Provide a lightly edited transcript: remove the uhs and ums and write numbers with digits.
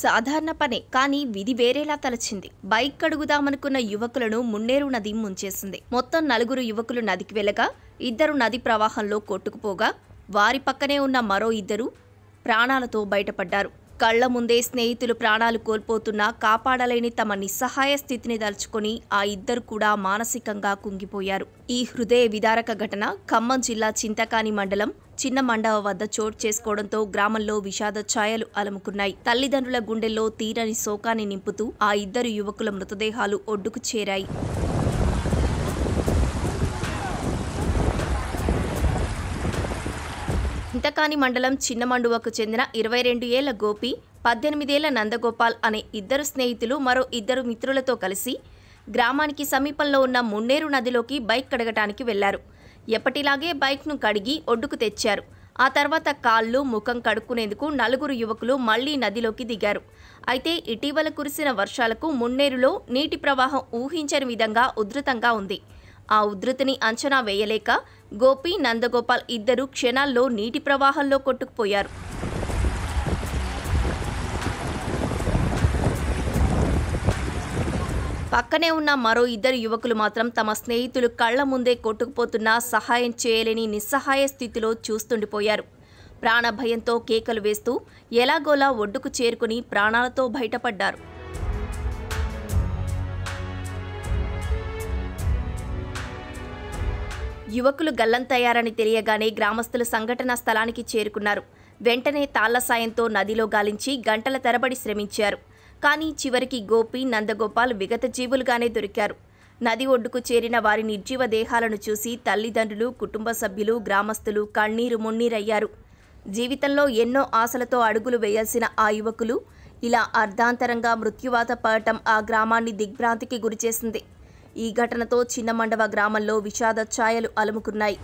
సాధారణ పనే, కానీ విధి వేరేలా తలచింది. బైక్ కడుగుదామనుకున్న యువకులను మున్నేరు నది ముంచేసింది. మొత్తం 4 యువకులు నదికి వెళ్లగా 2 నది ప్రవాహంలో కొట్టుకుపోగా వారి పక్కనే ఉన్న మరో 2 ప్రాణాలతో బయటపడ్డారు. కళ్ల ముందే స్నేహితులు ప్రాణాలు కోల్పోతున్నా కాపాడలేని తమ నిస్సహాయ స్థితిని తలుచుకొని ఆ 2 కూడా మానసికంగా కుంగిపోయారు. ఈ హృదయ విదారక ఘటన ఖమ్మం జిల్లా చింతకాని మండలం చిన్న మండవ వద్ద చోటు చేసుకోవడంతో గ్రామంలో విషాద ఛాయలు అలముకున్నాయి. తల్లిదండ్రుల గుండెల్లో తీరని శోకాన్ని నింపుతూ ఆ 2 యువకుల మృతదేహాలు ఒడ్డుకు చేరాయి. చింతకాని మండలం చిన్నమండువకు చెందిన 22 ఏళ్ల గోపి, 18 ఏళ్ల నందగోపాల్ అనే 2 స్నేహితులు మరో 2 మిత్రులతో కలిసి గ్రామానికి సమీపంలో ఉన్న మున్నేరు నదిలోకి బైక్ కడగటానికి వెళ్లారు. ఎప్పటిలాగే బైక్ను కడిగి ఒడ్డుకు తెచ్చారు. ఆ తర్వాత కాళ్ళు, ముఖం కడుక్కునేందుకు 4 యువకులు మళ్లీ నదిలోకి దిగారు. అయితే ఇటీవల కురిసిన వర్షాలకు మున్నేరులో నీటి ప్రవాహం ఊహించని విధంగా ఉధృతంగా ఉంది. ఆ ఉధృతిని అంచనా వేయలేక గోపి, నందగోపాల్ 2 క్షణాల్లో నీటి ప్రవాహంలో కొట్టుకుపోయారు. పక్కనే ఉన్న మరో 2 యువకులు మాత్రం తమ స్నేహితులు కళ్ల ముందే కొట్టుకుపోతున్నా సహాయం చేయలేని నిస్సహాయ స్థితిలో చూస్తుండిపోయారు. ప్రాణభయంతో కేకలు వేస్తూ ఎలాగోలా ఒడ్డుకు చేరుకుని ప్రాణాలతో బయటపడ్డారు. యువకులు గల్లంతయ్యారని తెలియగానే గ్రామస్తులు సంఘటనా స్థలానికి చేరుకున్నారు. వెంటనే తాళ్ల సాయంతో నదిలో గాలించి గంటల తరబడి శ్రమించారు. కానీ చివరికి గోపి, నందగోపాల్ విగత జీవులుగానే దొరికారు. నది ఒడ్డుకు చేరిన వారి నిర్జీవ దేహాలను చూసి తల్లిదండ్రులు, కుటుంబ సభ్యులు, గ్రామస్తులు కన్నీరు మున్నీరయ్యారు. జీవితంలో ఎన్నో ఆశలతో అడుగులు వేయాల్సిన ఆ యువకులు ఇలా అర్ధాంతరంగా మృత్యువాత పడటం ఆ గ్రామాన్ని దిగ్భ్రాంతికి గురిచేసింది. ఈ ఘటనతో చిన్నమండవ గ్రామంలో విషాద ఛాయలు అలుముకున్నాయి.